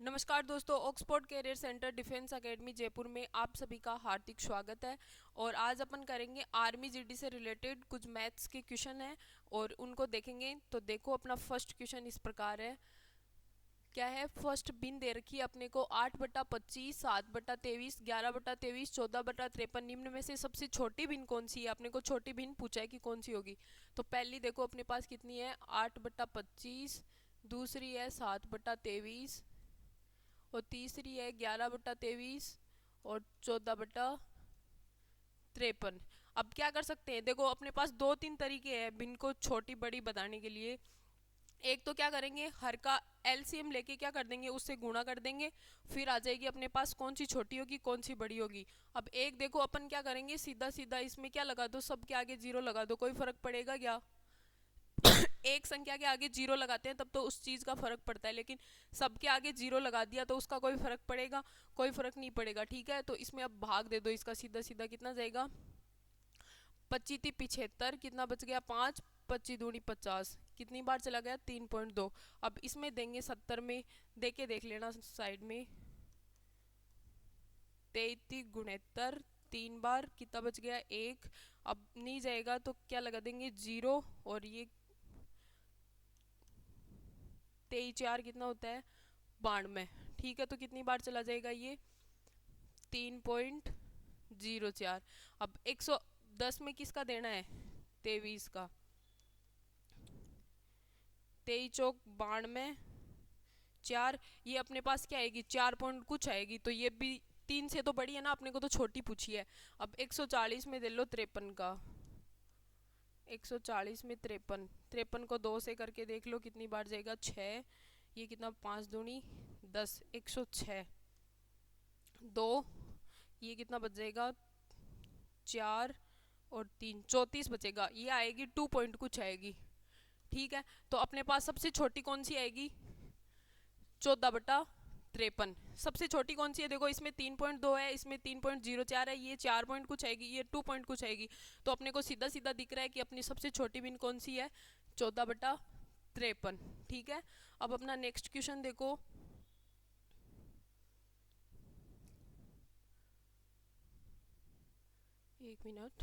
नमस्कार दोस्तों, Oxford career centre defence academy Jaipur में आप सभी का हार्दिक स्वागत है। और आज अपन करेंगे आर्मी जीडी से रिलेटेड कुछ मैथ्स के क्वेश्चन हैं और उनको देखेंगे। तो देखो, अपना फर्स्ट क्वेश्चन इस प्रकार है। क्या है? फर्स्ट बिन दे रखी है अपने को 8/25, 7/23, 11/23, 14/53। निम्न में से सबसे छोटी बिन कौन सी है? अपने को छोटी बिन पूछा है कि कौन सी होगी। तो पहली देखो अपने पास कितनी है, 8/25, दूसरी है 7/23 और तीसरी है 11/23 और 14/53। अब क्या कर सकते हैं? देखो, अपने पास दो तीन तरीके हैं बिन को छोटी बड़ी बताने के लिए। एक तो क्या करेंगे, हर का एलसीएम लेके क्या कर देंगे, उससे गुणा कर देंगे, फिर आ जाएगी अपने पास कौन सी छोटी होगी कौन सी बड़ी होगी। अब एक देखो, अपन क्या करेंगे, सीधा सीधा इसमें क्या लगा दो, सबके आगे जीरो लगा दो, कोई फर्क पड़ेगा क्या? एक संख्या के आगे जीरो लगाते हैं तब तो उस चीज का फर्क पड़ता है, लेकिन सबके आगे जीरो लगा दिया तो उसका कोई फर्क पड़ेगा? कोई फर्क नहीं पड़ेगा। ठीक है, तो इसमें अब भाग दे दो इसका, सीधा सीधा कितना जाएगा, 25×75 कितना बच गया, 5, 25×2 = 50, कितनी बार चला गया, 3.2। अब इसमें देंगे 70 में, देके देख लेना साइड में, 33×73, 3 बार कितना बच गया, 1। अब नहीं जाएगा तो क्या लगा देंगे, जीरो, और ये 23×4 कितना होता है, 92। ठीक है, तो कितनी बार चला जाएगा ये, 3.04। अब 110 में किसका देना है, 23 का, 23×4 = 4। ये अपने पास क्या आएगी, 4 पॉइंट कुछ आएगी, तो ये भी 3 से तो बड़ी है ना, अपने को तो छोटी पूछी है। अब 140 में दे लो 53 का, 140 में 53, 53 को 2 से करके देख लो कितनी बार जाएगा, 6। ये कितना, 5×2 = 10, 106, 2, ये कितना बच जाएगा, 4 और 3, 34 बचेगा। ये आएगी 2 पॉइंट कुछ आएगी। ठीक है, तो अपने पास सबसे छोटी कौन सी आएगी, 14/53। सबसे छोटी कौन सी है, देखो इसमें 3.2 है, इसमें 3.04 है, ये 4 पॉइंट कुछ आएगी, ये 2 पॉइंट कुछ आएगी। तो अपने को सीधा सीधा दिख रहा है कि अपनी सबसे छोटी बिन कौन सी है, 14/53। ठीक है, अब अपना नेक्स्ट क्वेश्चन देखो। एक मिनट,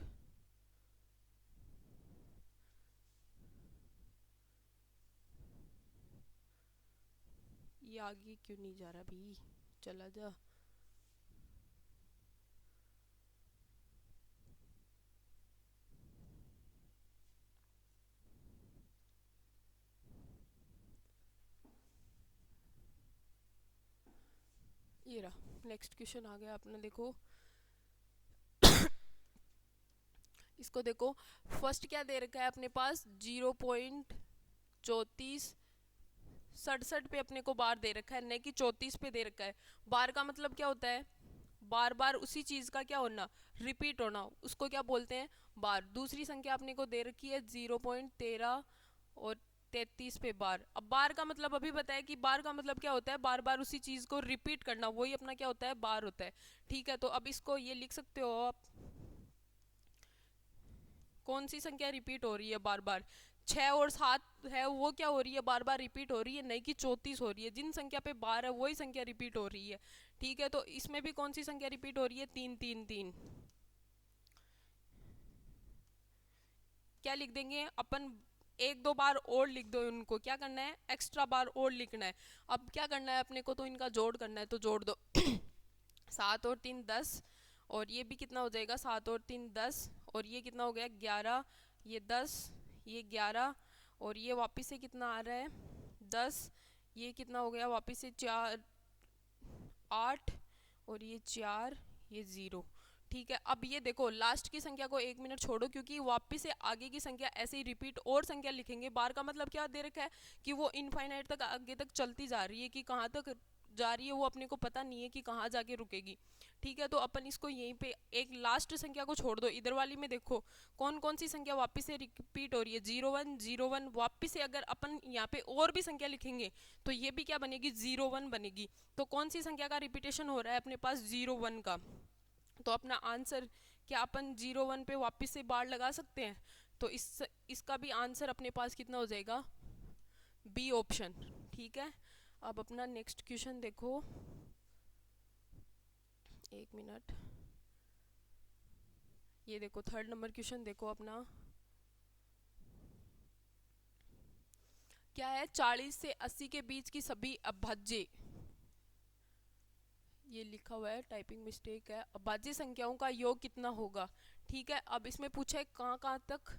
ये आगे क्यों नहीं जा रहा भी, चला जा। ये रहा, नेक्स्ट क्वेश्चन आ गया अपना, देखो इसको देखो। फर्स्ट क्या दे रखा है अपने पास, 0.3467 पे अपने को बार दे रखा है, नहीं कि 34 पे दे रखा है। बार का मतलब क्या होता है, बार बार उसी चीज का क्या होना, रिपीट होना, उसको क्या बोलते हैं, बार। दूसरी संख्या अपने को दे रखी है 0.13 और 33 पे बार। अब बार का मतलब अभी बताया कि बार का मतलब क्या होता है, बार बार उसी चीज को रिपीट करना, वही अपना क्या होता है, बार होता है। ठीक है, तो अब इसको ये लिख सकते हो आप, कौन सी संख्या रिपीट हो रही है बार बार, 6 और 7 है, वो क्या हो रही है, बार बार रिपीट हो रही है, नहीं कि 34 हो रही है। जिन संख्या पे बार है वही संख्या रिपीट हो रही है। ठीक है, तो इसमें भी कौन सी संख्या रिपीट हो रही है, 3 3 3। क्या लिख देंगे अपन, एक दो बार और लिख दो, उनको क्या करना है, एक्स्ट्रा बार और लिखना है। अब क्या करना है अपने को, तो इनका जोड़ करना है, तो जोड़ दो 7 और 3 10, और ये भी कितना हो जाएगा, 7 और 3 10, और ये कितना हो गया, 11, ये 10, ये 11, और ये वापस से कितना आ रहा है, 10, ये कितना हो गया वापस से, 4, 8, और ये 4, ये 0। ठीक है, अब ये देखो लास्ट की संख्या को 1 मिनट छोड़ो, क्योंकि वापस से आगे की संख्या ऐसे ही रिपीट और संख्या लिखेंगे। बार का मतलब क्या दे रखा है, कि वो इनफाइनाइट तक आगे तक चलती जा रही है, कि कहाँ तक जा रही है वो अपने को पता नहीं है कि कहाँ जाके रुकेगी। ठीक है, तो अपन इसको यहीं पे एक लास्ट संख्या को छोड़ दो। इधर वाली में देखो कौन कौन सी संख्या वापस से रिपीट हो रही है, 0 1 0 1। वापस से अगर अपन यहाँ पे और भी संख्या लिखेंगे तो ये भी क्या बनेगी, 0 1 बनेगी। तो कौन सी संख्या का रिपीटेशन हो रहा है अपने पास, 0 1 का। तो अपना आंसर क्या, अपन 0 1 पे वापस से बार लगा सकते हैं। तो इसका भी आंसर अपने पास कितना हो जाएगा, बी ऑप्शन। ठीक है, अब अपना नेक्स्ट क्वेश्चन देखो, एक मिनट, ये देखो थर्ड नंबर क्वेश्चन देखो अपना क्या है। 40 से 80 के बीच की सभी अभाज्य, ये लिखा हुआ है, टाइपिंग मिस्टेक है, अभाज्य संख्याओं का योग कितना होगा। ठीक है, अब इसमें पूछा है कहाँ कहाँ तक,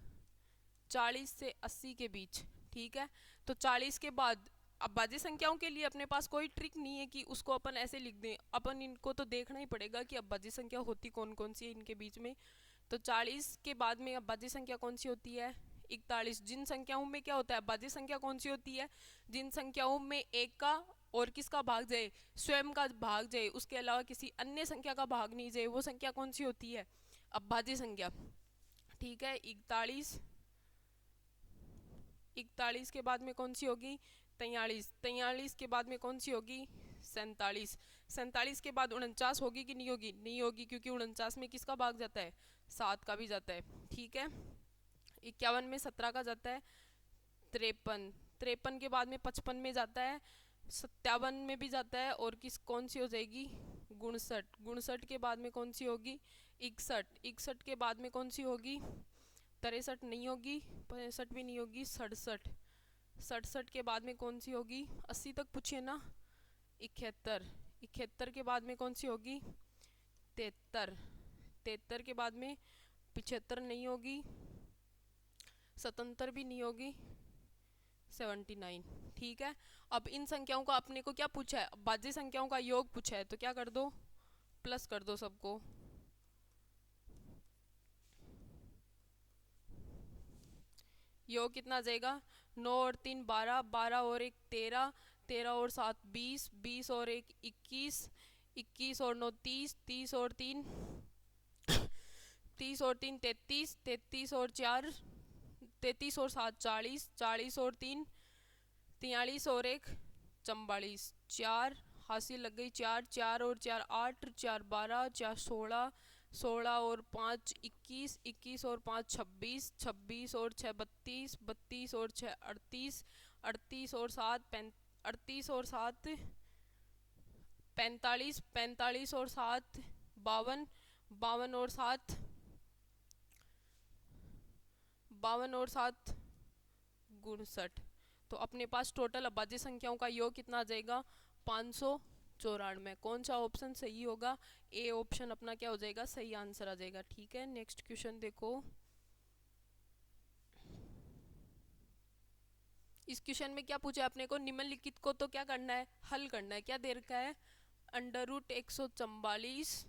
40 से 80 के बीच। ठीक है, तो 40 के बाद अभाज्य संख्याओं के लिए अपने पास कोई ट्रिक नहीं है कि उसको अपन ऐसे लिख दें, अपन इनको तो देखना ही पड़ेगा कि अभाज्य संख्या होती कौन कौन सी है इनके बीच में। तो 40 के बाद में अभाज्य संख्या कौन सी होती है, 41। जिन संख्याओं में क्या होता है, अभाज्य संख्या कौन सी होती है, जिन संख्याओं में एक का और किसका भाग जाए, स्वयं का भाग जाए, उसके अलावा किसी अन्य संख्या का भाग नहीं जाए, वो संख्या कौन सी होती है, अभाज्य संख्या। ठीक है, 41, 41 के बाद में कौन सी होगी, 43, 43 के बाद में कौन सी होगी, 47, 47 के बाद 49 होगी कि नहीं होगी, नहीं होगी, क्योंकि 49 में किसका भाग जाता है, 7 का भी जाता है। ठीक है, 51 में 17 का जाता है, 53, 53 के बाद में 55 में जाता है, 57 में भी जाता है, और किस कौन सी हो जाएगी, 59, 59 के बाद में कौन सी होगी, 61, 61 के बाद में कौन सी होगी, 63 नहीं होगी, 65 भी नहीं होगी, 67, 67 के बाद में कौन सी होगी, 80 तक पूछिए ना, 71, 71 के बाद में कौन सी होगी, 73, 73 के बाद में 75 नहीं होगी, 77 भी नहीं होगी, 79। ठीक है, अब इन संख्याओं का अपने को क्या पूछा है, अभाज्य संख्याओं का योग पूछा है, तो क्या कर दो, प्लस कर दो सबको। योग कितना आ जाएगा, 9 और 3 12, 12 और 1 13, 13 और 7 20, 20 और 1 21, 21 और 9 30, 30 और 3 30 और 3 33, 33 और 4 33 और 7 40, 40 और 3 43 और 1 44, 4 हासिल लग गई, 4 4 और 4 8, 4 12, 4 16, 16 और 5 21, 21 और 5 26, 26 और 6 32, 32 और 6 38, 38 और 7 38 और 7 45, 45 और 7 52, 52 और 7 52 और 7 59। तो अपने पास टोटल अभाज्य संख्याओं का योग कितना आ जाएगा, 594। कौन सा ऑप्शन सही होगा, ए ऑप्शन अपना क्या हो जाएगा, सही आंसर आ जाएगा। ठीक है, नेक्स्ट क्वेश्चन देखो, इस क्वेश्चन में क्या पूछा है अपने को, निम्नलिखित को तो क्या करना है, हल करना है। क्या दे रखा है, √144,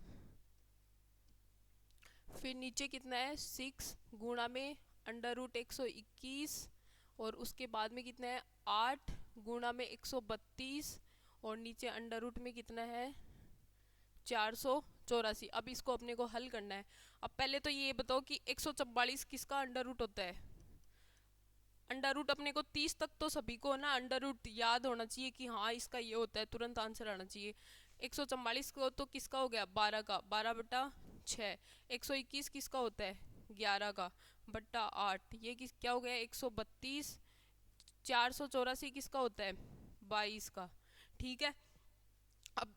फिर नीचे कितना है 6 गुणा में √121, और उसके बाद में कितना है 8 गुणा में 132, और नीचे अंडर रूट में कितना है 484। अब इसको अपने को हल करना है। अब पहले तो ये बताओ कि 144 किसका अंडर रूट होता है। अंडर रूट अपने को 30 तक तो सभी को ना अंडर रूट याद होना चाहिए कि हाँ इसका ये होता है, तुरंत आंसर आना चाहिए। 144 को तो किसका हो गया 12 का, 12/6। 121 किसका होता है 11 का बट्टा 8, ये किस क्या हो गया 132। 484 किसका होता है 22 का। ठीक है, अब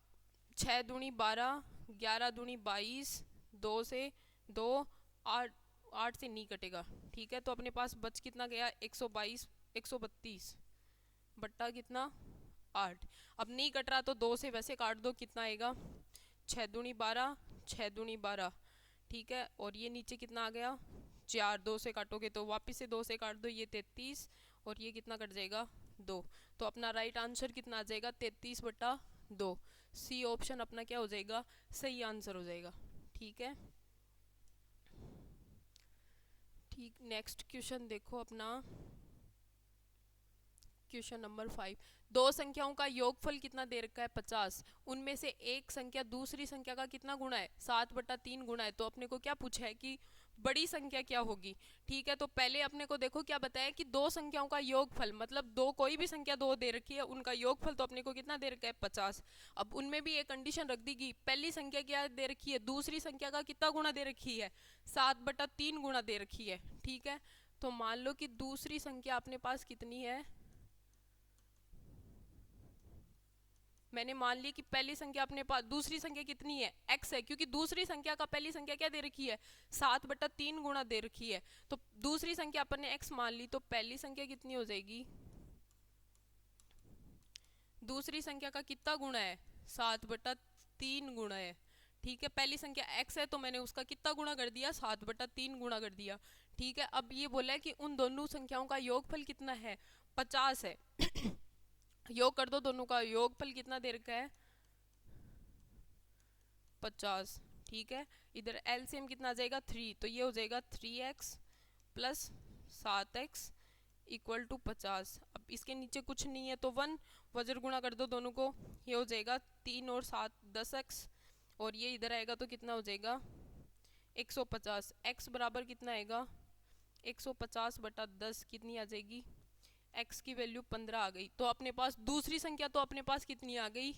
6 दूनी 12, 11 दूनी 22, 2 से 2, 8 8 से नहीं कटेगा। ठीक है, तो अपने पास बच कितना गया 122 132 बट्टा कितना 8। अब नहीं कट रहा तो 2 से वैसे काट दो, कितना आएगा 6 दूनी 12, 6 दूनी 12। ठीक है, और ये नीचे कितना आ गया 4, 2 से काटोगे तो वापिस से 2 से काट दो, ये 33, और ये कितना कट जाएगा 2। तो अपना राइट आंसर कितना आ जाएगा 33/2। सी ऑप्शन अपना क्या हो जाएगा सही आंसर हो जाएगा। ठीक है, ठीक, नेक्स्ट क्वेश्चन देखो अपना, क्वेश्चन नंबर 5। दो संख्याओं का योगफल कितना दे रखा है 50। उनमें से एक संख्या दूसरी संख्या का कितना गुणा है 7/3 गुणा है। तो अपने को क्या पूछा है कि बड़ी संख्या क्या होगी। ठीक है, तो पहले अपने को देखो क्या बताया कि दो संख्याओं का योगफल, मतलब दो कोई भी संख्या दो दे रखी है, उनका योगफल तो अपने को कितना दे रखा है 50। अब उनमें भी एक कंडीशन रख दी गई, पहली संख्या क्या दे रखी है दूसरी संख्या का कितना गुणा दे रखी है 7/3 गुणा दे रखी है। ठीक है, तो मान लो कि दूसरी संख्या अपने पास कितनी है मैंने मान ली कि पहली संख्या अपने पास, दूसरी संख्या कितनी है, x है, क्योंकि दूसरी संख्या का पहली संख्या क्या दे रखी है, 7/3 गुणा दे रखी है। तो दूसरी संख्या अपन ने x मान ली, तो पहली संख्या कितनी हो जाएगी, दूसरी संख्या का कितना गुणा है, 7/3 गुणा है। ठीक है, पहली संख्या x है तो मैंने उसका कितना गुणा कर दिया, 7/3 गुणा कर दिया। ठीक है, अब ये बोला है कि उन दोनों संख्याओं का योगफल कितना है, 50 है। योग कर दो, दोनों का योगफल कितना दे रखा है, 50। ठीक है, इधर एलसीएम कितना आ जाएगा, 3, तो ये हो जाएगा 3x plus 7x equal to 50। अब इसके नीचे कुछ नहीं है तो 1 वज्र गुणा कर दो दोनों को, ये हो जाएगा 3 और 7 10x, और ये इधर आएगा तो कितना हो जाएगा 150। x बराबर कितना आएगा, 150/10 कितनी आ जाएगी, x की वैल्यू 15 आ गई। तो अपने पास दूसरी संख्या तो अपने पास कितनी आ गई,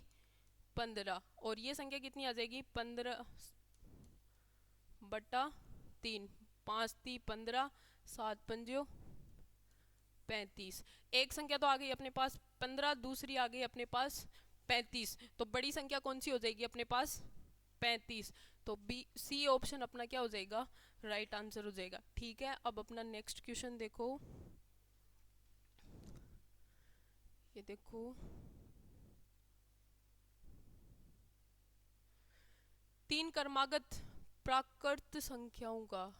15, और ये संख्या कितनी आ जाएगी, 15/3, 5 × 15, 7 × 35। एक संख्या तो आ गई अपने पास 15, दूसरी आ गई अपने पास 35, तो बड़ी संख्या कौन सी हो जाएगी अपने पास, 35। तो बी सी ऑप्शन अपना क्या हो जाएगा, राइट आंसर हो जाएगा। ठीक है, अब अपना नेक्स्ट क्वेश्चन देखो, ये देखो, तीन क्रमागत प्राकृत संख्याओं का,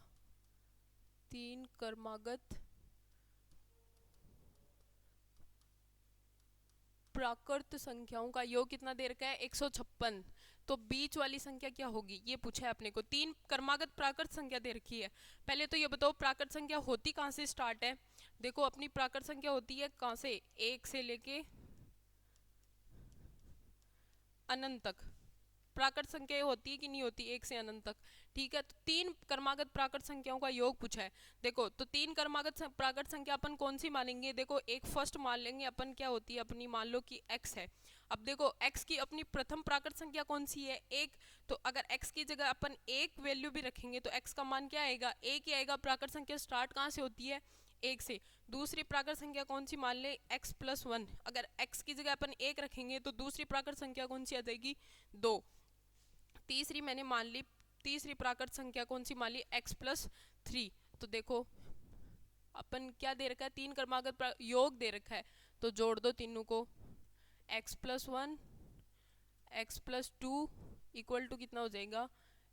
तीन क्रमागत प्राकृत संख्याओं का योग कितना दे रखा है, 156। तो बीच वाली संख्या क्या होगी, ये पूछा है अपने को। तीन क्रमागत प्राकृत संख्या दे रखी है। पहले तो ये बताओ प्राकृत संख्या होती कहाँ से स्टार्ट है। देखो अपनी प्राकृत संख्या होती है कहाँ से, 1 से लेके अनंत तक। प्राकृत संख्या होती है कि नहीं होती, 1 से अनंत तक। ठीक है, तो तीन क्रमागत प्राकृत संख्याओं का योग पूछा है। देखो तो तीन क्रमागत प्राकृत संख्या अपन कौन सी मानेंगे, देखो एक फर्स्ट मान लेंगे अपन, क्या होती है अपनी, मान लो कि x है। अब देखो x की अपनी प्रथम प्राकृत संख्या कौन सी है, 1। तो अगर x की जगह अपन एक वैल्यू भी रखेंगे तो x का मान क्या आएगा, 1 ही आएगा। प्राकृत संख्या स्टार्ट कहाँ से होती है, 1 से। दूसरी प्राकृत संख्या कौन सी मान ले, x + 1। अगर x की जगह अपन 1 रखेंगे तो दूसरी प्राकृत संख्या कौन सी आ जाएगी, 2। तीसरी मैंने मान ली, तीसरी प्राकृत संख्या कौन सी मान ली, x + 3। तो देखो अपन क्या दे रखा है, तीन क्रमागत योग दे रखा है, तो जोड़ दो तीनों को, x + 1 x + 2 इक्वल टू कितना हो जाएगा,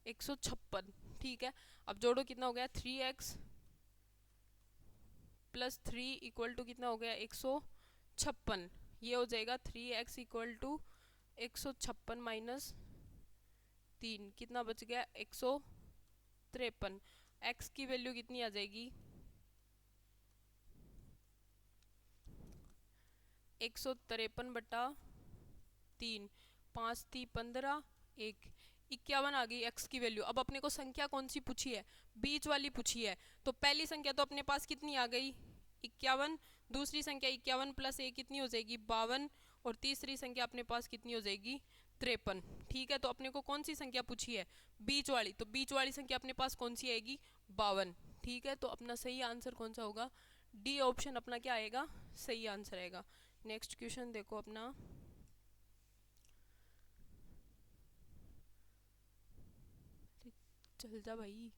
156। ठीक है, अब जोड़ो कितना हो गया, 3x + 3 इक्वल टू कितना हो गया, 156। ये हो जाएगा 3x = 156 - 3, कितना बच गया, 153। x की वैल्यू कितनी आ जाएगी, 153/3, 5 × 3 = 15, 1 51 आ गई x की वैल्यू। अब अपने को संख्या कौन सी पूछी है, बीच वाली पूछी है। तो पहली संख्या तो अपने पास कितनी आ गई, 51। दूसरी संख्या 51 + 1 कितनी हो जाएगी, 52। और तीसरी संख्या अपने पास कितनी हो जाएगी, 53। ठीक है, तो अपने को कौन सी संख्या पूछी है, बीच वाली। तो बीच वाली संख्या अपने पास कौन सी आएगी, 52। ठीक है, तो अपना सही आंसर कौन सा होगा, डी ऑप्शन अपना क्या आएगा, सही आंसर आएगा। नेक्स्ट क्वेश्चन देखो अपना, चल जा भाई।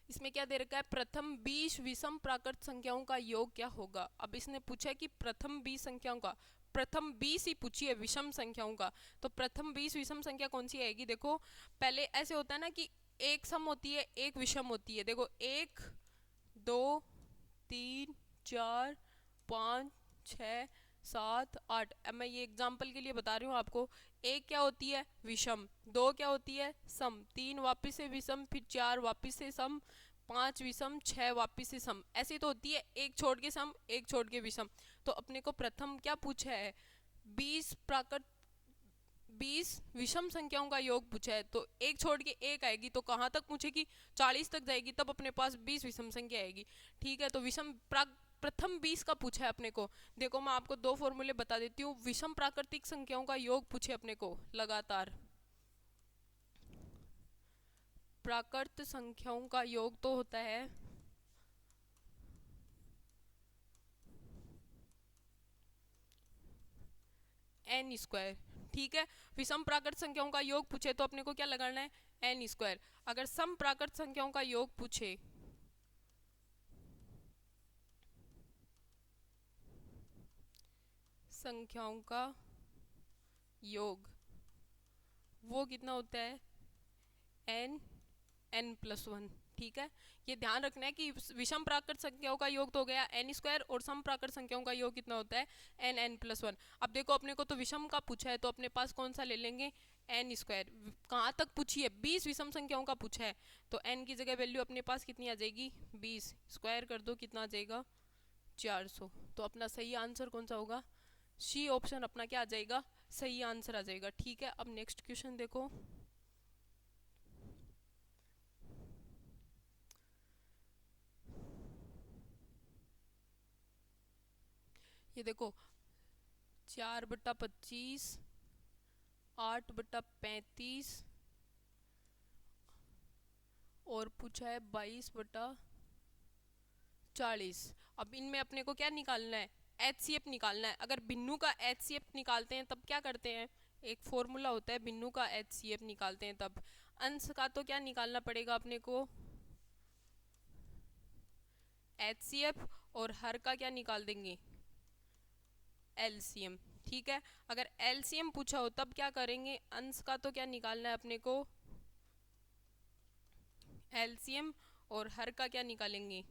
इसमें क्या दे रखा है, प्रथम 20 विषम प्राकृत संख्याओं का योग क्या होगा। अब इसने पूछा है कि प्रथम 20 संख्याओं का, प्रथम 20 ही पूछी है विषम संख्याओं का, तो प्रथम 20 विषम संख्या कौन सी आएगी। देखो पहले ऐसे होता है ना कि एक सम होती है एक विषम होती है। देखो 1 2 3 4 5 6 7 8। अब मैं ये एग्जाम्पल के लिए बता रही हूँ आपको। एक क्या होती है, विषम। 2 क्या होती है, सम। 3 वापिस से विषम, फिर 4 वापिस से सम, 5 विषम, 6 वापिस से सम। ऐसी तो होती है, एक छोड़ के सम, एक छोड़ के विषम। तो अपने को प्रथम क्या पूछा है, 20 प्राकृत 20 विषम संख्याओं का योग पूछा है। तो एक छोड़ के एक आएगी तो कहाँ तक पूछेगी, 40 तक जाएगी, तब अपने पास 20 विषम संख्या आएगी। ठीक है, तो विषम प्रथम 20 का पूछा है अपने को। देखो मैं आपको दो फॉर्मूले बता देती हूँ। विषम प्राकृतिक संख्याओं का योग पूछे अपने को लगातार, प्राकृत संख्याओं का योग तो होता है एन स्क्वायर। ठीक है, विषम प्राकृत संख्याओं का योग पूछे तो अपने को क्या लगाना है, एन स्क्वायर। अगर सम प्राकृत संख्याओं का योग पूछे, संख्याओं का योग वो कितना होता है, एन, एन प्लस वन। ठीक है, ये ध्यान रखना है कि विषम प्राकृत संख्याओं का योग तो हो गया एन स्क्वायर, और सम प्राकृत संख्याओं का योग कितना होता है, एन, एन प्लस वन। अब देखो अपने को तो विषम का पूछा है तो अपने पास कौन सा ले लेंगे, एन स्क्वायर। कहाँ तक पूछी है, 20 विषम संख्याओं का पूछा है, तो एन की जगह वैल्यू अपने पास कितनी आ जाएगी, 20, स्क्वायर कर दो कितना आ जाएगा, 400। तो अपना सही आंसर कौन सा होगा, सी ऑप्शन अपना क्या आ जाएगा, सही आंसर आ जाएगा। ठीक है, अब नेक्स्ट क्वेश्चन देखो। ये देखो 4/25, 8/35 और पूछा है 22/40। अब इनमें अपने को क्या निकालना है, एचसीएफ निकालना है। अगर भिन्नु का एचसीएफ निकालते हैं तब क्या करते हैं, एक फॉर्मूला होता है भिन्नु का एचसीएफ निकालते हैं तब। अंश का तो क्या निकालना पड़ेगा अपने को, एचसीएफ, और हर का क्या निकाल देंगे, एलसीएम। ठीक है, अगर एलसीएम पूछा हो तब क्या करेंगे, अंश का तो क्या निकालना है अपने को, एलसीएम, और हर का क्या निकालेंगे,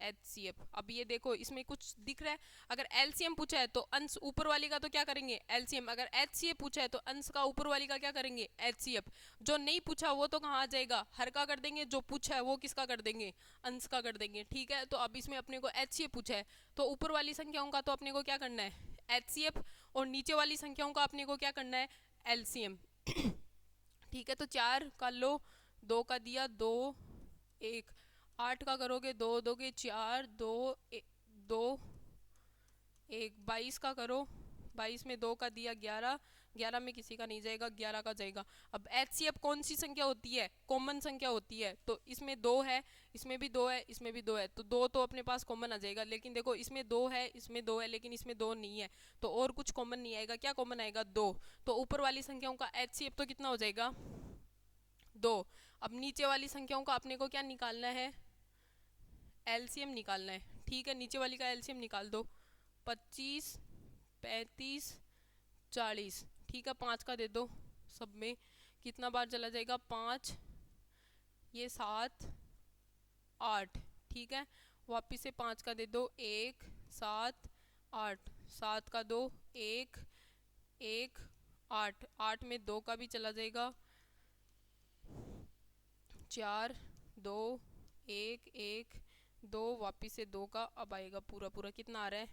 एचसीएफ। अब ये देखो इसमें कुछ दिख रहा है, अगर एलसीएम पूछा है तो अंश ऊपर वाली का तो क्या करेंगे, एलसीएम। अगर एचसीएफ पूछा है तो अंश का ऊपर वाली का क्या करेंगे, एचसीएफ। जो नहीं पूछा वो तो कहाँ आ जाएगा, हर का कर देंगे, जो पूछा है वो किसका कर देंगे, अंश का कर देंगे। ठीक है, तो अब इसमें अपने को एचसीएफ पूछा है तो ऊपर वाली संख्याओं का तो अपने को क्या करना है, एचसीएफ, और नीचे वाली संख्याओं का अपने को क्या करना है, एलसीएम। ठीक है, तो 4 का लो, 2 का दिया 2, 1, 8 का करोगे 2 दोगे 4, 2 2 1, 22 का करो, 22 में 2 का दिया 11, 11 में किसी का नहीं जाएगा, 11 का जाएगा। अब एचसीएफ कौन सी संख्या होती है, कॉमन संख्या होती है, तो इसमें 2 है, इसमें भी 2 है, इसमें भी 2 है, तो 2 तो अपने पास कॉमन आ जाएगा। लेकिन देखो इसमें 2 है, इसमें 2 है, लेकिन इसमें 2 नहीं है, तो और कुछ कॉमन नहीं आएगा। क्या कॉमन आएगा, 2। तो ऊपर वाली संख्याओं का एचसीएफ तो कितना हो जाएगा, 2। अब नीचे वाली संख्याओं का अपने को क्या निकालना है, एलसीएम निकालना है। ठीक है, नीचे वाली का एलसीएम निकाल दो, 25, 35, 40। ठीक है, 5 का दे दो, सब में कितना बार चला जाएगा, 5, ये 7, 8। ठीक है, वापिस से 5 का दे दो, 1, 7, 8, 7 का 2, 1, 1, 8, 8 में 2 का भी चला जाएगा, 4, 2, 1, 1, 2, वापिस से 2 का अब आएगा पूरा पूरा, कितना आ रहा है,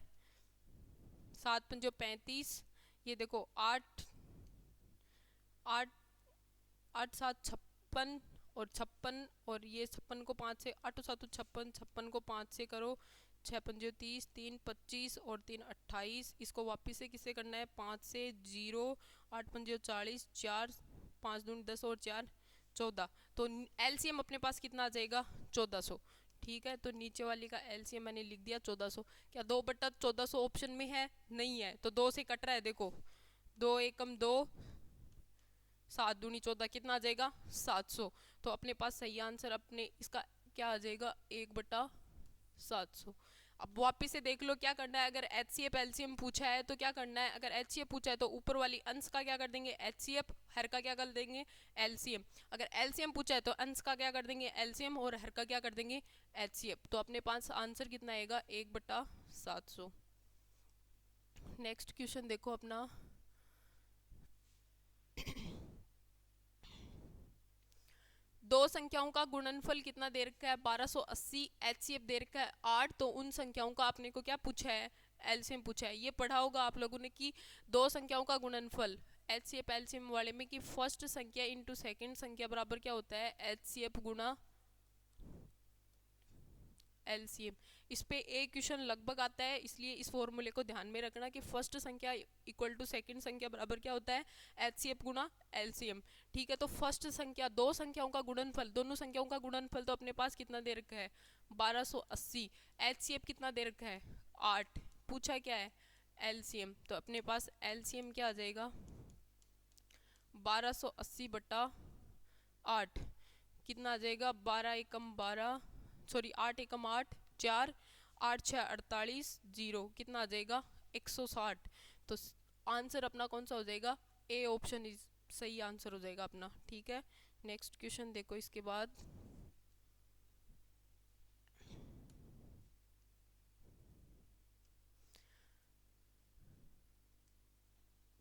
7 पंजो 35। ये देखो 8 8 8 7 56, और 56, और ये 56 को 5 से, 8 7 56, 56 को 5 से करो, 6 पंजे 30, 3 25 और 3 28। इसको वापिस से किससे करना है, 5 से, 0, 8 पंजे 40, 4, 5 दूनी 10 और 4 14। तो एलसीएम अपने पास कितना आ जाएगा, 1400। ठीक है, तो नीचे वाली का एलसीएम मैंने लिख दिया 1400। क्या 2/1400 ऑप्शन में है, नहीं है, तो 2 से कट रहा है। देखो 2 एकम 2, 7 दूनी 14, कितना आ जाएगा, 700। तो अपने पास सही आंसर अपने इसका क्या आ जाएगा, 1/700। अब वापिस से देख लो क्या करना है, अगर एचसीएफ एलसीएम पूछा है तो क्या करना है, अगर एचसीएफ पूछा है तो ऊपर वाली अंश का क्या कर देंगे, एचसीएफ, हर का क्या कर देंगे, एलसीएम। अगर एलसीएम पूछा है तो अंश का क्या कर देंगे, एलसीएम, और हर का क्या कर देंगे, एचसीएफ। तो अपने पास आंसर कितना आएगा, 1/700। नेक्स्ट क्वेश्चन देखो अपना, दो संख्याओं का गुणनफल कितना दे रखा है, 1280, एचसीएफ दे रखा है 8। तो उन संख्याओं का आपने को क्या पूछा है, एलसीएम पूछा है। ये पढ़ा होगा आप लोगों ने कि दो संख्याओं का गुणनफल एचसीएफ एलसीएम वाले में कि फर्स्ट संख्या इंटू सेकंड संख्या बराबर क्या होता है, एचसीएफ गुणा एलसीएम। इस पे एक क्वेश्चन लगभग आता है, इसलिए इस फॉर्मूले को ध्यान में रखना कि फर्स्ट संख्या इक्वल टू सेकंड संख्या बराबर क्या होता है, एचसीएफ गुणा एलसीएम। ठीक है, तो फर्स्ट संख्या, दो संख्याओं का गुणनफल, दोनों संख्याओं का गुणनफल तो अपने पास कितना दे रखा है, 1280। एचसीएफ कितना दे रखा है, 8। पूछा क्या है, एलसीएम, तो अपने पास एलसीएम क्या आ जाएगा 1280 बटा 8, कितना आ जाएगा 12 एकम 12, सॉरी 8 एकम 8 4, 8 6 48 0, कितना आ जाएगा 160। तो आंसर अपना कौन सा हो जाएगा, ए ऑप्शन इज सही आंसर हो जाएगा अपना। ठीक है, नेक्स्ट क्वेश्चन देखो इसके बाद।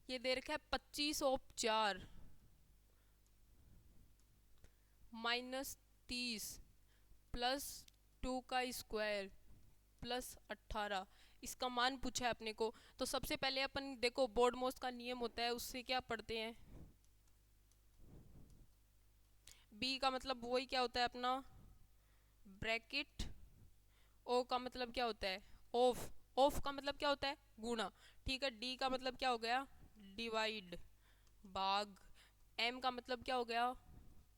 ये दे रखा है 25 ऑफ 4 माइनस 30 प्लस 2 का स्क्वायर प्लस 18, इसका मान पूछा है अपने को। तो सबसे पहले अपन देखो बोर्ड मोस्ट का नियम होता है, उससे क्या पढ़ते हैं, बी का मतलब वही क्या होता है अपना ब्रैकेट, ओ का मतलब क्या होता है ऑफ, ऑफ का मतलब क्या होता है गुणा। ठीक है, डी का मतलब क्या हो गया डिवाइड भाग, एम का मतलब क्या हो गया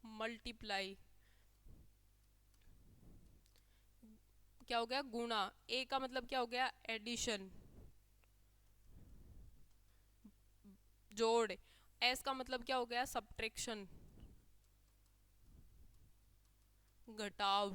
मल्टीप्लाई, क्या हो गया गुणा, ए का मतलब क्या हो गया एडिशन जोड़, एस का मतलब क्या हो गया सब्ट्रैक्शन घटाव,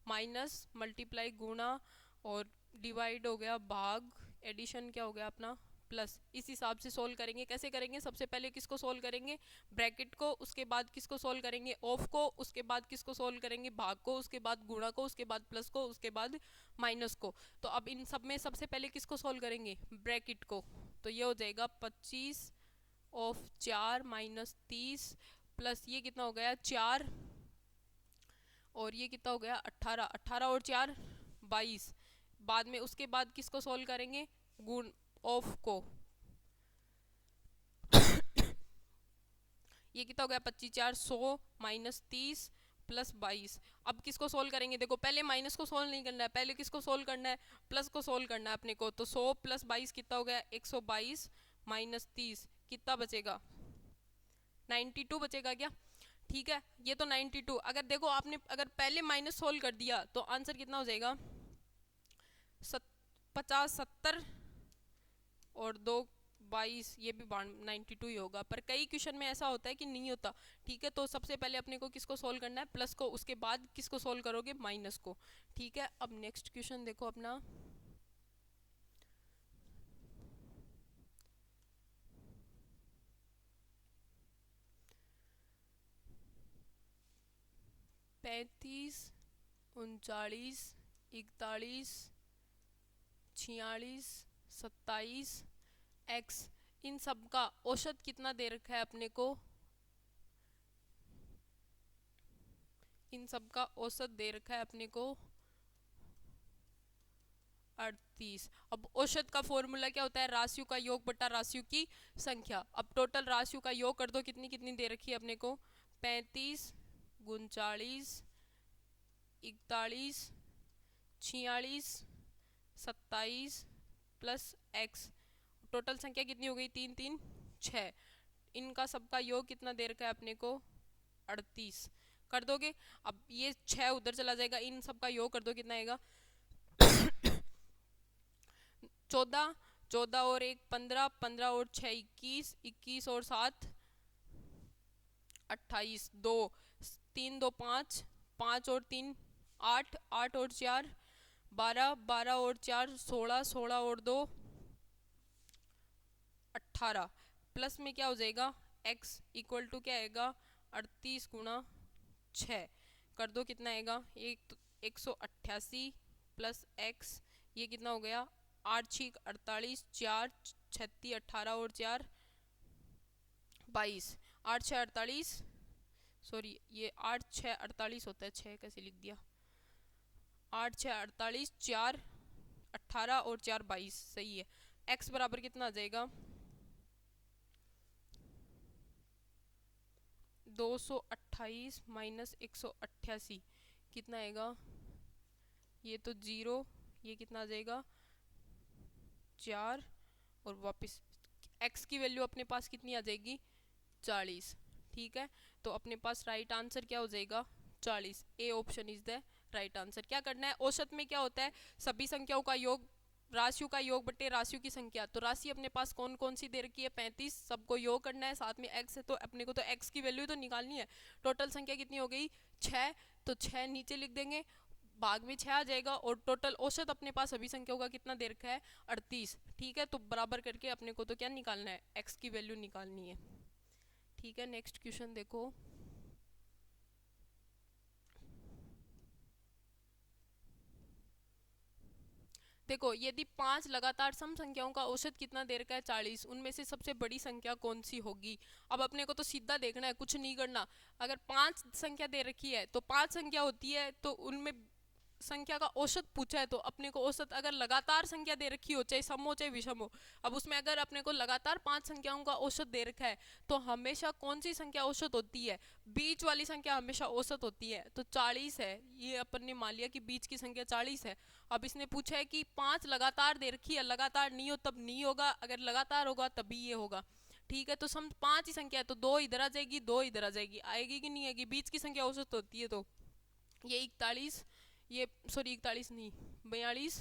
माइनस मल्टीप्लाई गुणा, और डिवाइड हो गया भाग, एडिशन क्या हो गया अपना प्लस। इस हिसाब से सोल्व करेंगे। कैसे करेंगे, सबसे पहले किसको सोल्व करेंगे ब्रैकेट को, उसके बाद किसको सोल्व करेंगे ऑफ को, उसके बाद किसको सोल्व करेंगे भाग को, उसके बाद गुणा को, उसके बाद प्लस को, उसके बाद माइनस को। तो अब इन सब में सबसे पहले किसको सोल्व करेंगे ब्रैकेट को, तो ये हो जाएगा 25 ऑफ 4 माइनस 30 प्लस ये कितना हो गया 4, और ये कितना हो गया 18, 18 और 4 22। बाद में उसके बाद किसको सोल्व करेंगे गुण ऑफ को, ये कितना हो गया 25 4 100 माइनस 30 प्लस 22। अब किसको सोल्व करेंगे, देखो पहले माइनस को सोल्व नहीं करना है, पहले किसको सोल्व करना है प्लस को सोल्व करना है अपने को। तो 100 प्लस 22 कितना हो गया 122 माइनस 30 कितना बचेगा 92 बचेगा क्या। ठीक है, ये तो 92, अगर देखो आपने अगर पहले माइनस सोल्व कर दिया तो आंसर कितना हो जाएगा 50 70 और 2 22, ये भी 92 ही होगा, पर कई क्वेश्चन में ऐसा होता है कि नहीं होता। ठीक है, तो सबसे पहले अपने को किसको सोल्व करना है प्लस को, उसके बाद किसको सोल्व करोगे माइनस को। ठीक है, अब नेक्स्ट क्वेश्चन देखो अपना, पैंतीस 39 41 46 27 एक्स, इन सब का औसत कितना दे रखा है अपने को, इन सब का औसत दे रखा है अपने को 38। अब औसत का फॉर्मूला क्या होता है राशियों का योग बटा राशियों की संख्या। अब टोटल राशियों का योग कर दो, कितनी कितनी दे रखी है अपने को 35 39 41 46 27 प्लस एक्स, टोटल संख्या कितनी हो गई 3 3 6, इनका सबका योग कितना दे रखा है अपने को 38 कर दोगे। अब ये 6 उधर चला जाएगा, इन सबका योग कर दो कितना आएगा 14 14 और 1 15 15 और 6 21 21 और 7 28 2 3 2 5 5 और 3 8 8 और 4 12 12 और 4 16 16 और 2 18, प्लस में क्या हो जाएगा x इक्वल टू क्या आएगा 38 गुणा 6 कर दो कितना आएगा 188 प्लस x, ये कितना हो गया 8 6 48 4 36 18 और 4 22, 8 6 48, सॉरी ये 8 6 48 होता है, 6 कैसे लिख दिया, 8 6 48 4 18 और 4 22 सही है। x बराबर कितना आ जाएगा 228 माइनस 188 कितना आएगा, ये तो 0, ये कितना आ जाएगा 4, और वापस x की वैल्यू अपने पास कितनी आ जाएगी 40। ठीक है, तो अपने पास राइट आंसर क्या हो जाएगा 40, A option is the right answer. क्या करना है औसत में क्या होता है सभी संख्याओं का योग राशियों का योग बट्टे राशियों की संख्या। तो राशि अपने पास कौन कौन सी दे रखी है, 35, सबको योग करना है, साथ में एक्स है तो अपने को तो एक्स की वैल्यू तो निकालनी है। टोटल संख्या कितनी हो गई, 6, तो 6 नीचे लिख देंगे, भाग में 6 आ जाएगा, और टोटल औसत अपने पास सभी संख्याओं का कितना दे रखा है, 38। ठीक है, तो बराबर करके अपने को तो क्या निकालना है, एक्स की वैल्यू निकालनी है। ठीक है, नेक्स्ट क्वेश्चन देखो। देखो, यदि 5 लगातार सम संख्याओं का औसत कितना दे रखा है, 40, उनमें से सबसे बड़ी संख्या कौन सी होगी। अब अपने को तो सीधा देखना है, कुछ नहीं करना। अगर 5 संख्या दे रखी है तो 5 संख्या होती है, तो उनमें संख्या का औसत पूछा है, तो अपने को औसत अगर लगातार संख्या दे रखी हो, चाहे सम हो चाहे विषम हो, अब उसमें अगर अपने को लगातार 5 संख्याओं का औसत दे रखा है, तो हमेशा कौन सी संख्या औसत होती है, बीच वाली संख्या हमेशा औसत होती है। तो 40 है, ये अपन ने मान लिया कि बीच की संख्या 40 है। अब इसने पूछा है कि 5 लगातार दे रखी है, लगातार नहीं हो तब नहीं होगा, अगर लगातार होगा तभी ये होगा। ठीक है, तो सम 5 ही संख्या है, तो 2 इधर आ जाएगी, 2 इधर आ जाएगी, आएगी कि नहीं आएगी, बीच की संख्या औसत होती है। तो ये 41, ये सॉरी 41 नहीं, 42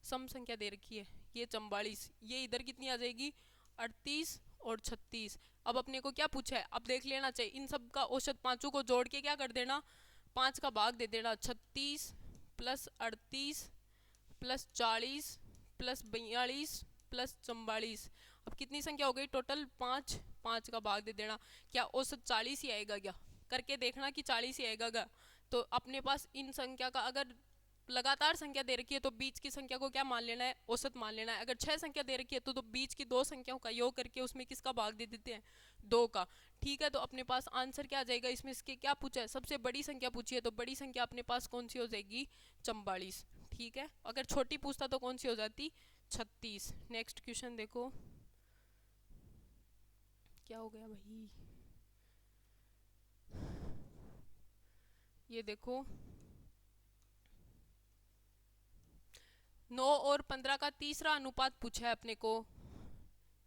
सम संख्या दे रखी है, ये 44, ये इधर कितनी आ जाएगी, 38 और 36। अब अपने को क्या पूछा है, अब देख लेना चाहिए, इन सब का औसत पांचों को जोड़ के क्या कर देना, 5 का भाग दे देना, 36 प्लस 38 प्लस 40 प्लस 42 प्लस 44। अब कितनी संख्या हो गई टोटल, 5, 5 का भाग दे देना। क्या औसत 40 ही आएगा, क्या करके देखना कि 40 ही आएगा क्या। तो अपने पास इन संख्या का अगर लगातार संख्या दे रखी है तो बीच की संख्या को क्या मान लेना है, औसत मान लेना है। अगर 6 संख्या दे रखी है तो बीच की 2 संख्याओं का योग करके उसमें किसका भाग दे देते हैं, 2 का। ठीक है, तो अपने पास आंसर क्या आ जाएगा, इसमें इसके क्या पूछा है, सबसे बड़ी संख्या पूछी है, तो बड़ी संख्या अपने पास कौन सी हो जाएगी, 44। ठीक है, अगर छोटी पूछता तो कौन सी हो जाती, 36। नेक्स्ट क्वेश्चन देखो, क्या हो गया भाई, ये देखो 9 और 15 का तीसरा अनुपात पूछा है अपने को,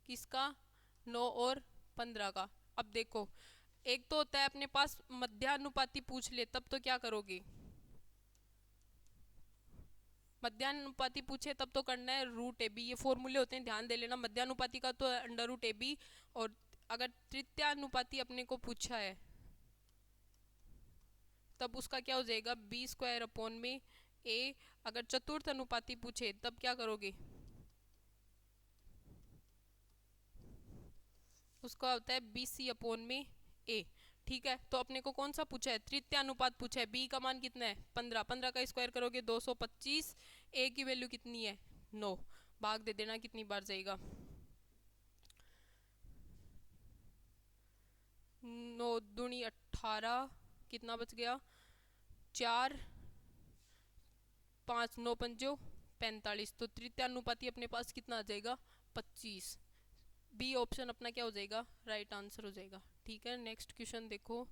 किसका, 9 और 15 का। अब देखो, एक तो होता है अपने पास मध्यानुपाती पूछ ले, तब तो क्या करोगे, मध्यानुपाती पूछे तब तो करना है रूट ए बी, ये फॉर्मूले होते हैं, ध्यान दे लेना। मध्यानुपाती का तो अंडर रूट ए बी, और अगर तृतीयानुपाती अपने को पूछा है तब उसका क्या हो जाएगा, बी स्क्वायर अपॉन में ए। अगर चतुर्थ अनुपाती पूछे तब क्या करोगे, उसका होता है बी सी अपॉन में ए। ठीक है, तो अपने को कौन सा पूछा है, तृतीय अनुपात पूछा है, बी का मान कितना है, 15, 15 का स्क्वायर करोगे 225, ए की वैल्यू कितनी है, 9, भाग दे देना कितनी बार जाएगा, 9 दूनी 18, कितना बच गया, 4, 5, 9 पंजो 45, तो तृतीय अनुपाती अपने पास कितना आ जाएगा, 25। बी ऑप्शन अपना क्या हो जाएगा, राइट आंसर हो जाएगा। ठीक है, नेक्स्ट क्वेश्चन देखो,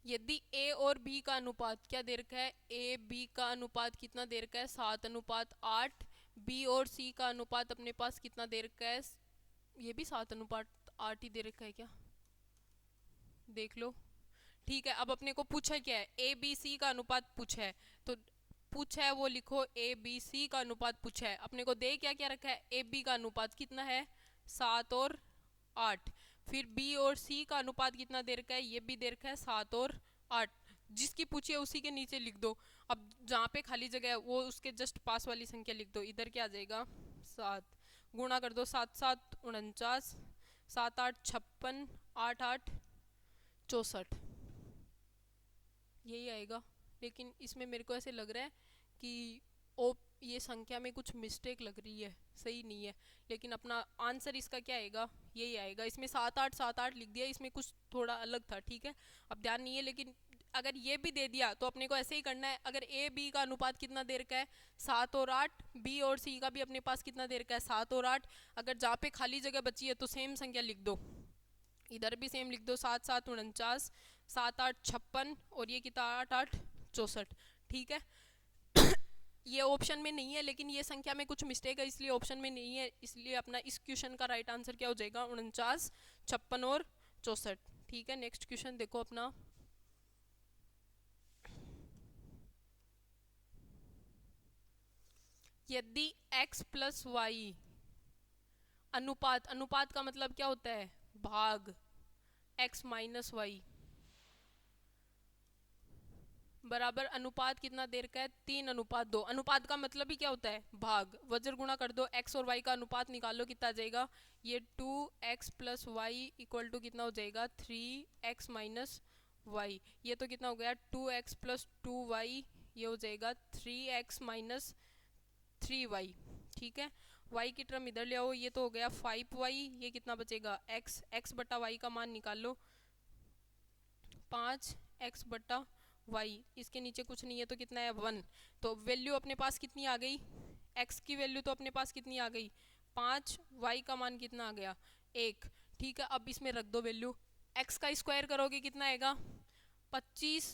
यदि ए और बी का अनुपात क्या दे रखा है, ए बी का अनुपात कितना दे रखा है, 7:8। बी और सी का अनुपात अपने पास कितना दे रखा है, ये भी 7:8 ही दे रखा है क्या, देख लो। ठीक है, अब अपने को पूछा क्या है, ए बी सी का अनुपात पूछा है, तो पूछा है वो लिखो, ए बी सी का अनुपात पूछा है, अपने को दे क्या क्या रखा है, ए बी का अनुपात कितना है, 7 और 8। फिर बी और सी का अनुपात कितना दे रखा है, ये भी दे रखा है 7 और 8। जिसकी पूछी है उसी के नीचे लिख दो। अब जहाँ पे खाली जगह है वो उसके जस्ट पास वाली संख्या लिख दो। इधर क्या आ जाएगा, 7, गुणा कर दो, 7 7 49, 7 8 56, 8 8 64, यही आएगा। लेकिन इसमें मेरे को ऐसे लग रहा है कि ओ ये संख्या में कुछ मिस्टेक लग रही है, सही नहीं है। लेकिन अपना आंसर इसका क्या आएगा, यही आएगा। इसमें 7 8 7 8 लिख दिया, इसमें कुछ थोड़ा अलग था। ठीक है, अब ध्यान नहीं है, लेकिन अगर ये भी दे दिया तो अपने को ऐसे ही करना है। अगर ए बी का अनुपात कितना दे रखा है, 7 और 8, बी और सी का भी अपने पास कितना दे रखा है, 7 और 8। अगर जहाँ पे खाली जगह बची है तो सेम संख्या लिख दो, इधर भी सेम लिख दो, 7 7 49, 7 8 56, और ये कितना 8 8 64। ठीक है, ये ऑप्शन में नहीं है, लेकिन ये संख्या में कुछ मिस्टेक है इसलिए ऑप्शन में नहीं है। इसलिए अपना इस क्वेश्चन का राइट आंसर क्या हो जाएगा, 49, 56 और 64। ठीक है, नेक्स्ट क्वेश्चन देखो अपना, यदि x प्लस वाई अनुपात, अनुपात का मतलब क्या होता है, भाग, x माइनस वाई बराबर अनुपात कितना देर का है, 3:2। अनुपात का मतलब ही क्या होता है, भाग, वज्र गुणा कर दो, x और y का अनुपात निकालो कितना आ जाएगा, ये 2x plus Y equal to कितना हो जाएगा, 3x माइनस वाई। ये तो कितना हो गया, 2x प्लस 2y, ये हो जाएगा 3x माइनस 3y। ठीक है, y की टर्म इधर ले आओ, ये तो हो गया 5y, ये कितना बचेगा x, x बटा y का मान निकालो 5x बटा y, इसके नीचे कुछ नहीं है तो कितना है 1। तो वैल्यू अपने पास कितनी आ गई, x की वैल्यू तो अपने पास कितनी आ गई 5, y का मान कितना आ गया 1। ठीक है, अब इसमें रख दो वैल्यू, x का स्क्वायर करोगे कितना आएगा 25,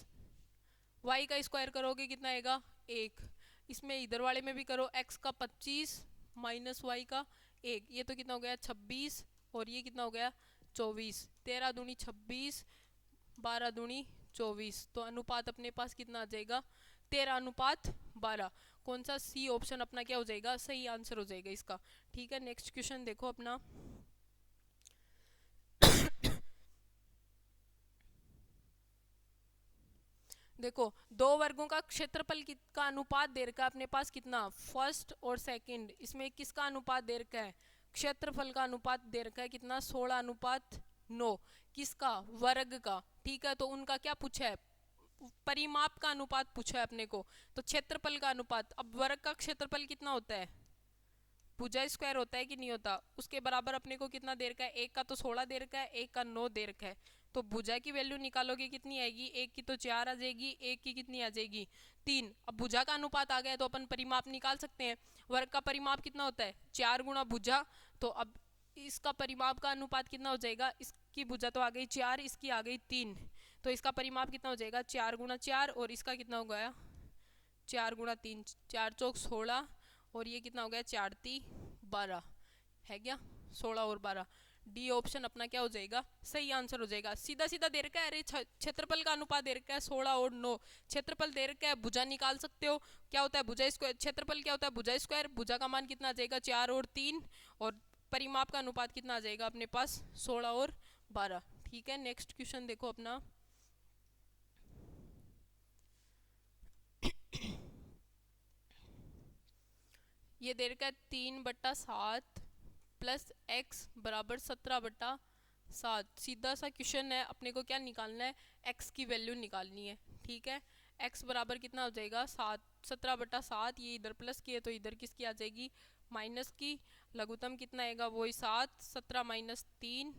y का स्क्वायर करोगे कितना आएगा 1। इसमें इधर वाले में भी करो, x का 25 माइनस y का 1, ये तो कितना हो गया 26, और ये कितना हो गया 24, 13 दूनी 26, 12 दूनी 24। तो अनुपात अपने पास कितना आ जाएगा 13:12। कौन सा, सी ऑप्शन अपना क्या हो जाएगा, सही आंसर हो जाएगा इसका। ठीक है, नेक्स्ट क्वेश्चन देखो अपना। देखो, दो वर्गों का क्षेत्रफल का अनुपात दे रखा है अपने पास कितना, फर्स्ट और सेकंड, इसमें किसका अनुपात दे रखा है, क्षेत्रफल का अनुपात दे रखा है कितना 16:9, किसका, वर्ग का। ठीक है, तो उनका क्या पूछा है, परिमाप का अनुपात पूछा है अपने को, तो क्षेत्रफल का अनुपात। अब वर्ग का क्षेत्रफल कितना होता है, भुजा स्क्वायर होता है कि नहीं होता, उसके बराबर अपने को कितना दे रखा है, एक का तो 16 दे रखा है, एक का 9 दे रखा है। तो भुजा की वैल्यू निकालोगे कितनी आएगी, एक की तो 4 आ जाएगी, एक की कितनी आ जाएगी 3। अब भुजा का अनुपात आ गया तो अपन परिमाप निकाल सकते हैं। वर्ग का परिमाप कितना होता है 4 गुणा भुजा, तो अब इसका परिमाप का अनुपात कितना हो जाएगा, इसकी भुजा तो आ गई 4, इसकी आ गई 3, तो इसका परिमाप कितना हो जाएगा 4 गुणा 4, और इसका कितना हो गया 4 गुणा 3, 4 चौक 16, और ये कितना हो गया 4 ती 12, है क्या 16 और 12। डी ऑप्शन अपना क्या हो जाएगा, सही आंसर हो जाएगा। सीधा सीधा दे रखा है, अरे क्षेत्रफल का अनुपात दे रखा है 16 और 9, क्षेत्रफल दे रखा है, भुजा निकाल सकते हो, क्या होता है भुजा स्क्वायर, क्षेत्रफल क्या होता है भुजा स्क्वायर, भुजा का मान कितना आ जाएगा 4 और 3, और परिमाप का अनुपात कितना आ जाएगा अपने पास 16 और 12। ठीक है, नेक्स्ट क्वेश्चन देखो अपना। ये दे रखा है 3/7 प्लस x बराबर 17/7। सीधा सा क्वेश्चन है, अपने को क्या निकालना है, x की वैल्यू निकालनी है। ठीक है, x बराबर कितना हो जाएगा 7, 17/7, ये इधर प्लस की है तो इधर किसकी आ जाएगी माइनस की, लघुत्तम कितना आएगा वही 7, 17 माइनस 3,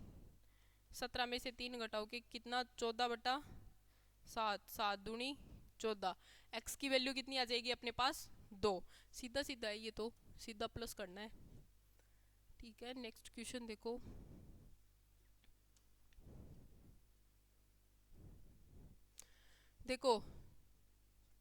17 में से 3 घटाओगे कितना 14/7, 7 दूनी 14, x की वैल्यू कितनी आ जाएगी अपने पास 2। सीधा सीधा है ये तो, सीधा प्लस करना है। ठीक है, नेक्स्ट क्वेश्चन देखो। देखो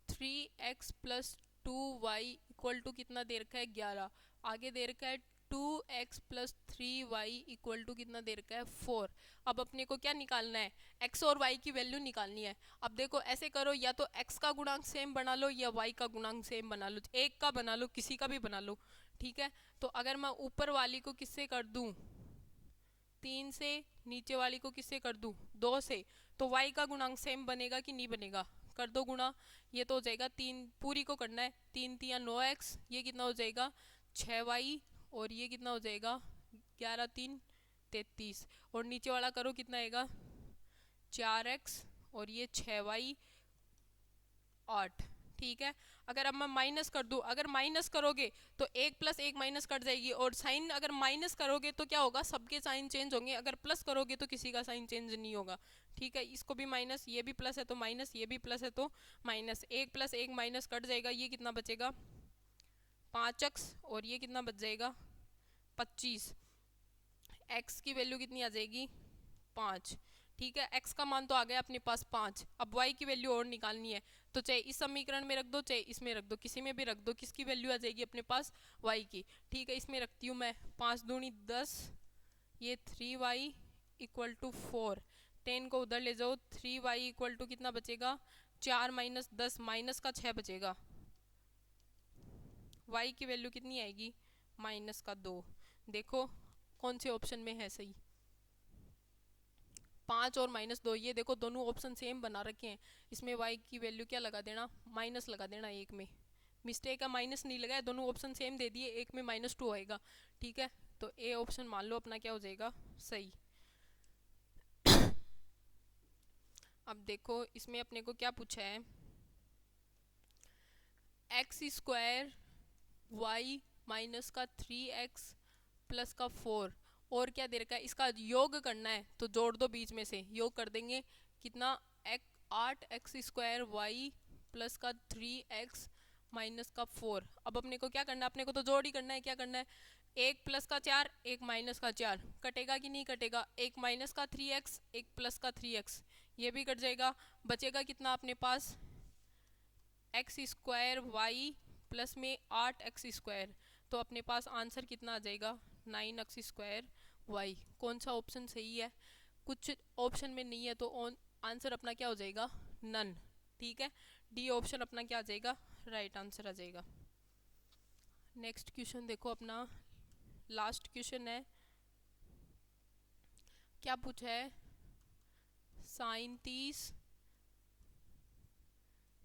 3x plus 2y equal to कितना दे रखा है 11, आगे दे रखा है 2x plus 3y equal to कितना दे रखा है 4। अब अपने को क्या निकालना है, x और y की वैल्यू निकालनी है। अब देखो ऐसे करो, या तो x का गुणांक सेम बना लो या y का गुणांक सेम बना लो, एक का बना लो, किसी का भी बना लो। ठीक है, तो अगर मैं ऊपर वाली को किससे कर दूं 3 से, नीचे वाली को किससे कर दूं 2 से, तो y का गुणांक सेम बनेगा कि नहीं बनेगा, कर दो गुणा, ये तो हो जाएगा 3, पूरी को करना है, 3 3 9x, ये कितना हो जाएगा 6y, और ये कितना हो जाएगा 11 3 33, और नीचे वाला करो कितना आएगा 4x, और ये 6y 8। ठीक है, अगर अब मैं माइनस कर दूं, अगर माइनस करोगे तो 1 प्लस 1 माइनस कट जाएगी, और साइन अगर माइनस करोगे तो क्या होगा सबके साइन चेंज होंगे, अगर प्लस करोगे तो किसी का साइन चेंज नहीं होगा। ठीक है, इसको भी माइनस, ये भी प्लस है तो माइनस, ये भी प्लस है तो माइनस, 1 प्लस 1 माइनस कट जाएगा, ये कितना बचेगा 5x, और ये कितना बच जाएगा 25, x की वैल्यू कितनी आ जाएगी 5। ठीक है, x का मान तो आ गया अपने पास 5, अब y की वैल्यू और निकालनी है, तो चाहे इस समीकरण में रख दो चाहे इसमें रख दो, किसी में भी रख दो, किसकी वैल्यू आ जाएगी अपने पास y की। ठीक है, इसमें रखती हूँ मैं 5 दूनी 10, ये 3y इक्वल टू 4, 10 को उधर ले जाओ, 3y इक्वल टू कितना बचेगा 4 माइनस 10, माइनस का 6 बचेगा, y की वैल्यू कितनी आएगी, -2। देखो कौन से ऑप्शन में है सही, 5 और -2, ये देखो दोनों ऑप्शन सेम बना रखे हैं। इसमें y की वैल्यू क्या लगा देना, माइनस लगा देना। एक में मिस्टेक है, माइनस नहीं लगाया, दोनों ऑप्शन सेम दे दिए, एक में -2 आएगा। ठीक है, तो ए ऑप्शन मान लो अपना क्या हो जाएगा, सही। अब देखो इसमें अपने को क्या पूछा है, x² y -3x + 4 और क्या दे रखा है, इसका योग करना है तो जोड़ दो बीच में से, योग कर देंगे कितना, 8x² y + 3x - 4। अब अपने को क्या करना है, अपने को तो जोड़ ही करना है। क्या करना है, 1 + 4 1 - 4 कटेगा कि नहीं कटेगा, 1 - 3x 1 + 3x, ये भी कट जाएगा। बचेगा कितना अपने पास, x² y प्लस में 8x², तो अपने पास आंसर कितना आ जाएगा, 9x² y। कौन सा ऑप्शन सही है, कुछ ऑप्शन में नहीं है तो आंसर अपना क्या हो जाएगा, नन। ठीक है, डी ऑप्शन अपना क्या आ जाएगा, राइट आंसर आ जाएगा। नेक्स्ट क्वेश्चन देखो अपना, लास्ट क्वेश्चन है, क्या पूछा है, sin 30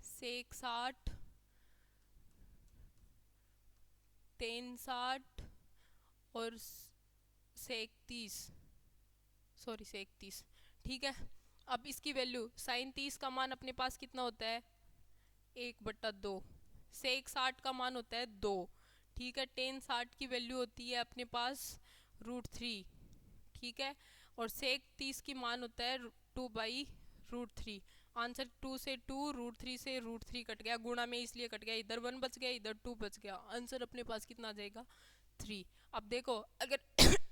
sec 60 tan 60 और sec 30। ठीक है, अब इसकी वैल्यू sin 30 का मान अपने पास कितना होता है, 1/2। sec 60 का मान होता है 2। ठीक है, tan 60 की वैल्यू होती है अपने पास √3। ठीक है, और sec 30 की मान होता है 2/√3। आंसर 2 से 2, √3 से √3 कट गया, गुणा में इसलिए कट गया, इधर 1 बच गया, इधर 2 बच गया। आंसर अपने पास कितना आ जाएगा, 3। अब देखो अगर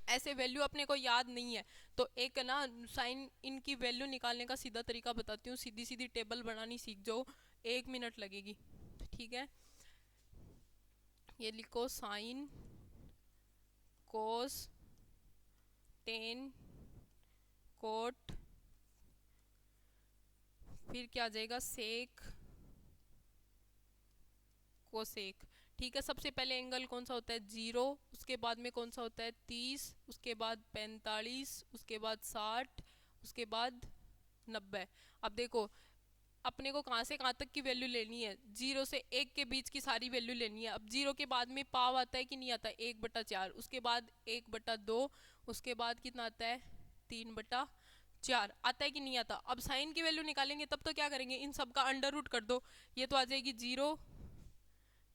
ऐसे वैल्यू अपने को याद नहीं है तो एक ना साइन इनकी वैल्यू निकालने का सीधा तरीका बताती हूँ, सीधी सीधी टेबल बनानी सीख जाओ, 1 मिनट लगेगी। ठीक है, ये लिखो साइन कोस टेन कोट, फिर क्या आ जाएगा, सेक कोसेक। ठीक है, सबसे पहले एंगल कौन सा होता है, 0, उसके बाद में कौन सा होता है, 30, उसके बाद 45, उसके बाद 60, उसके बाद 90। अब देखो अपने को कहाँ से कहाँ तक की वैल्यू लेनी है, 0 से 1 के बीच की सारी वैल्यू लेनी है। अब 0 के बाद में पाव आता है कि नहीं आता, 1/4, उसके बाद 1/2, उसके बाद कितना आता है, 3/4 आता है कि नहीं आता। अब साइन की वैल्यू निकालेंगे तब तो क्या करेंगे, इन सब का अंडर रूट कर दो, ये तो आ जाएगी 0,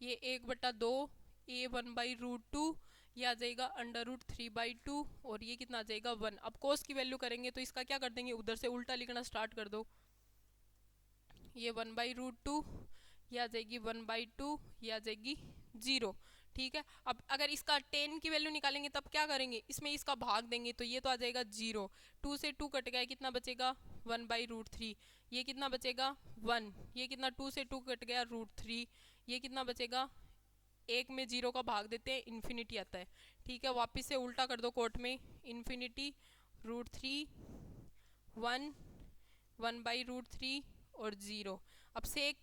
ये 1/2, ये 1/√2, ये आ जाएगा √3/2, और ये कितना आ जाएगा 1। अब कोस की वैल्यू करेंगे तो इसका क्या कर देंगे, उधर से उल्टा लिखना स्टार्ट कर दो, ये 1/√2, ये आ जाएगी 1/2, ये आ जाएगी 0। ठीक है, अब अगर इसका 10 की वैल्यू निकालेंगे तब क्या करेंगे, इसमें इसका भाग देंगे तो ये तो आ जाएगा 0, 2 से 2 कट गया, कितना बचेगा 1/√3, ये कितना बचेगा 1, ये कितना 2 से 2 कट गया √3, ये कितना बचेगा, 1 में 0 का भाग देते हैं, इन्फिनिटी आता है। ठीक है, वापस से उल्टा कर दो कोट में, इन्फिनिटी √3 1 1/√3 और 0। अब सेक,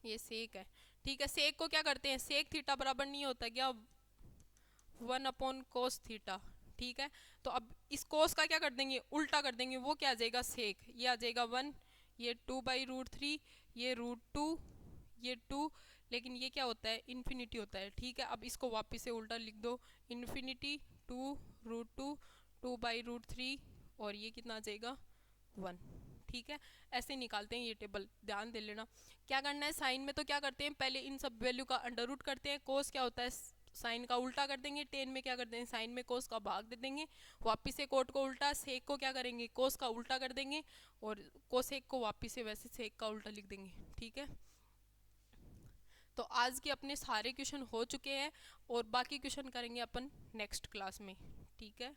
ये सेक है। ठीक है, सेक को क्या करते हैं, सेक थीटा बराबर नहीं होता क्या 1/cos थीटा। ठीक है, तो अब इस कोस का क्या कर देंगे, उल्टा कर देंगे, वो क्या आ जाएगा सेक, ये आ जाएगा 1, ये 2/√3, ये √2, ये 2, लेकिन ये क्या होता है, इन्फिनिटी होता है। ठीक है, अब इसको वापस से उल्टा लिख दो, इन्फिनिटी 2√2 2/√3, और ये कितना आ जाएगा 1। ठीक है, ऐसे निकालते हैं ये टेबल, ध्यान दे लेना। क्या करना है, साइन में तो क्या करते हैं, पहले इन सब वैल्यू का अंडर रूट करते हैं, कोस क्या होता है, साइन का उल्टा कर देंगे, टेन में क्या कर देंगे, साइन में कोस का भाग दे देंगे, वापिस से कोट को उल्टा, सेक को क्या करेंगे, कोस का उल्टा कर देंगे, और कोसेक को वापिस से वैसे सेक का उल्टा लिख देंगे। ठीक है, तो आज के अपने सारे क्वेश्चन हो चुके हैं और बाकी क्वेश्चन करेंगे अपन नेक्स्ट क्लास में। ठीक है।